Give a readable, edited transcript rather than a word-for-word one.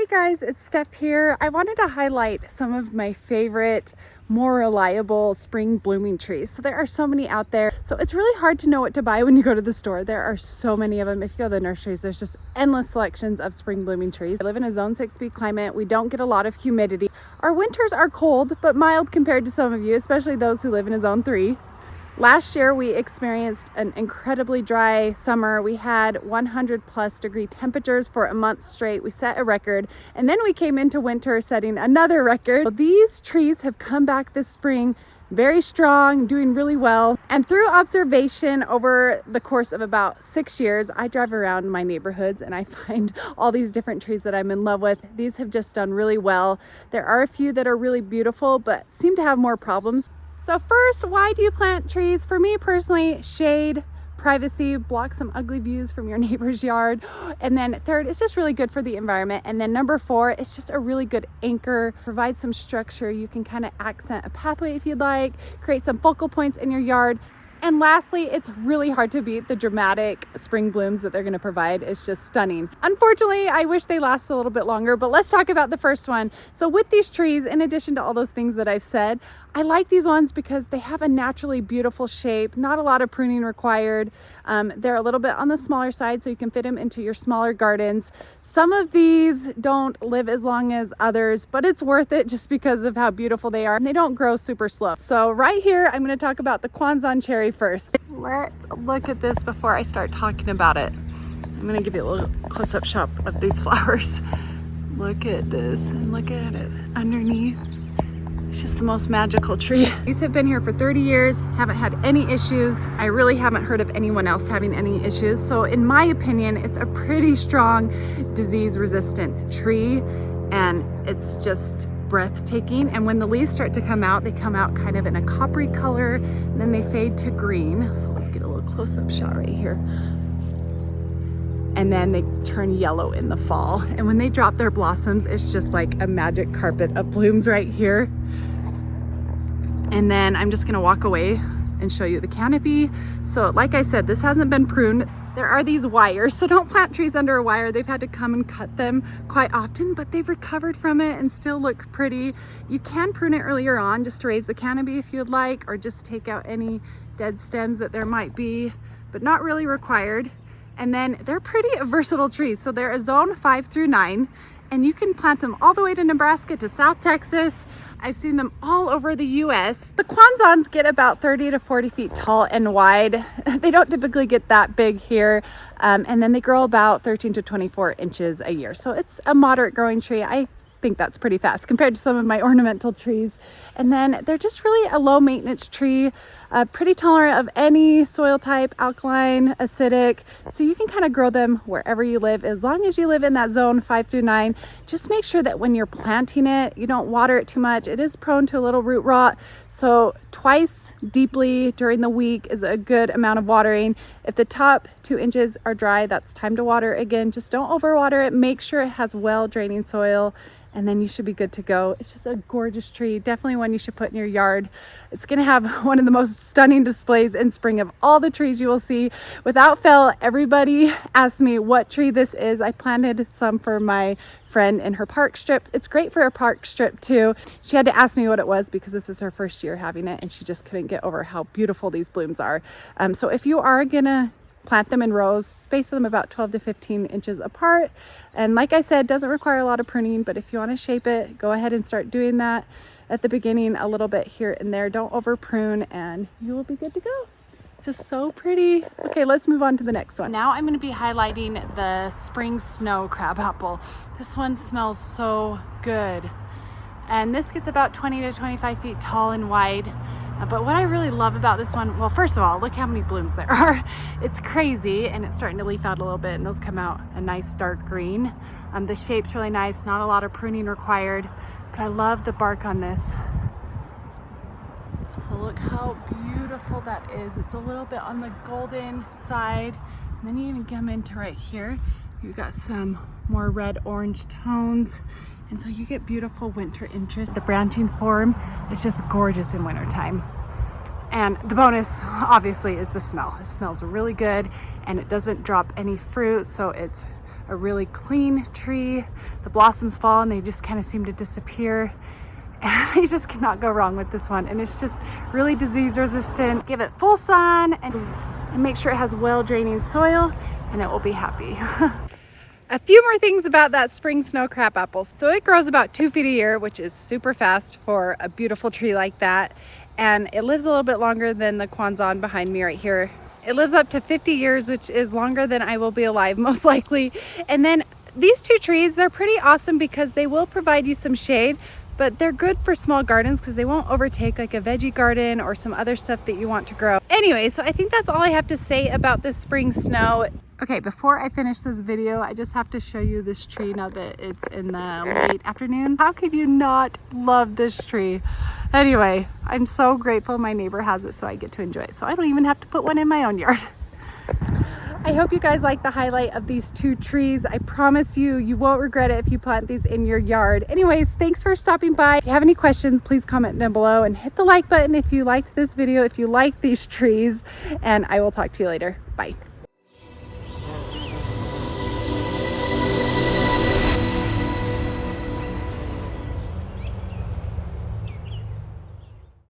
guys, it's Steph here. I wanted to highlight some of my favorite, more reliable spring blooming trees. So there are so many out there. So it's really hard to know what to buy when you go to the store. There are so many of them. If you go to the nurseries, there's just endless selections of spring blooming trees. I live in a zone 6B climate. We don't get a lot of humidity. Our winters are cold, but mild compared to some of you, especially those who live in a zone 3. Last year, we experienced an incredibly dry summer. We had 100+ degree temperatures for a month straight. We set a record, and then we came into winter setting another record. So these trees have come back this spring very strong, doing really well. And through observation over the course of about 6 years, I drive around my neighborhoods and I find all these different trees that I'm in love with. These have just done really well. There are a few that are really beautiful, but seem to have more problems. So first, why do you plant trees? For me personally, shade, privacy, block some ugly views from your neighbor's yard. And then third, it's just really good for the environment. And then number 4, it's just a really good anchor, provide some structure. You can kind of accent a pathway if you'd like, create some focal points in your yard. And lastly, it's really hard to beat the dramatic spring blooms that they're going to provide. It's just stunning. Unfortunately, I wish they last a little bit longer, but let's talk about the first one. So with these trees, in addition to all those things that I've said, I like these ones because they have a naturally beautiful shape, not a lot of pruning required. They're a little bit on the smaller side, so you can fit them into your smaller gardens. Some of these don't live as long as others, but it's worth it just because of how beautiful they are. And they don't grow super slow. So right here, I'm going to talk about the Kwanzan Cherry first. Let's look at this before I start talking about it. I'm going to give you a little close-up shot of these flowers. Look at this and look at it underneath. It's just the most magical tree. These have been here for 30 years, haven't had any issues. I really haven't heard of anyone else having any issues. So in my opinion, it's a pretty strong disease-resistant tree, and it's just breathtaking. And when the leaves start to come out, they come out kind of in a coppery color, and then they fade to green. So let's get a little close-up shot right here. And then they turn yellow in the fall. And when they drop their blossoms, it's just like a magic carpet of blooms right here. And then I'm just gonna walk away and show you the canopy. So like I said, this hasn't been pruned. There are these wires, so don't plant trees under a wire. They've had to come and cut them quite often, but they've recovered from it and still look pretty. You can prune it earlier on just to raise the canopy if you'd like, or just take out any dead stems that there might be, but not really required. And then they're pretty versatile trees. So they're a zone 5 through 9, and you can plant them all the way to Nebraska to South Texas. I've seen them all over the US. The Kwanzans get about 30 to 40 feet tall and wide. They don't typically get that big here. And then they grow about 13 to 24 inches a year. So it's a moderate growing tree. I think that's pretty fast compared to some of my ornamental trees. And then they're just really a low maintenance tree, pretty tolerant of any soil type, alkaline, acidic. So you can kind of grow them wherever you live, as long as you live in that zone 5 through 9. Just make sure that when you're planting it, you don't water it too much. It is prone to a little root rot. So twice deeply during the week is a good amount of watering. If the top 2 inches are dry, that's time to water again. Just don't overwater it. Make sure it has well draining soil, and then you should be good to go. It's just a gorgeous tree, definitely one you should put in your yard. It's gonna have one of the most stunning displays in spring of all the trees you will see. Without fail, everybody asks me what tree this is. I planted some for my friend in her park strip. It's great for a park strip too. She had to ask me what it was because this is her first year having it, and she just couldn't get over how beautiful these blooms are. So if you are gonna plant them in rows, space them about 12 to 15 inches apart. And like I said, doesn't require a lot of pruning, but if you want to shape it, go ahead and start doing that at the beginning, a little bit here and there. Don't over prune and you will be good to go. Just so pretty. Okay, let's move on to the next one. Now I'm going to be highlighting the spring snow crabapple. This one smells so good. And this gets about 20 to 25 feet tall and wide. But what I really love about this one, well, first of all, look how many blooms there are. It's crazy, and it's starting to leaf out a little bit, and those come out a nice dark green. The shape's really nice, not a lot of pruning required, but I love the bark on this. So look how beautiful that is. It's a little bit on the golden side, and then you even come into right here. You've got some more red-orange tones. And so you get beautiful winter interest. The branching form is just gorgeous in wintertime. And the bonus, obviously, is the smell. It smells really good, and it doesn't drop any fruit, so it's a really clean tree. The blossoms fall and they just kind of seem to disappear. And you just cannot go wrong with this one. And it's just really disease resistant. Give it full sun and make sure it has well draining soil and it will be happy. A few more things about that spring snow crabapple. So it grows about 2 feet a year, which is super fast for a beautiful tree like that. And it lives a little bit longer than the Kwanzan behind me right here. It lives up to 50 years, which is longer than I will be alive, most likely. And then these two trees, they're pretty awesome because they will provide you some shade, but they're good for small gardens because they won't overtake like a veggie garden or some other stuff that you want to grow. Anyway, so I think that's all I have to say about this spring snow. Okay, before I finish this video, I just have to show you this tree now that it's in the late afternoon. How could you not love this tree? Anyway, I'm so grateful my neighbor has it so I get to enjoy it. So I don't even have to put one in my own yard. I hope you guys like the highlight of these two trees. I promise you, you won't regret it if you plant these in your yard. Anyways, thanks for stopping by. If you have any questions, please comment down below and hit the like button if you liked this video, if you like these trees, and I will talk to you later. Bye.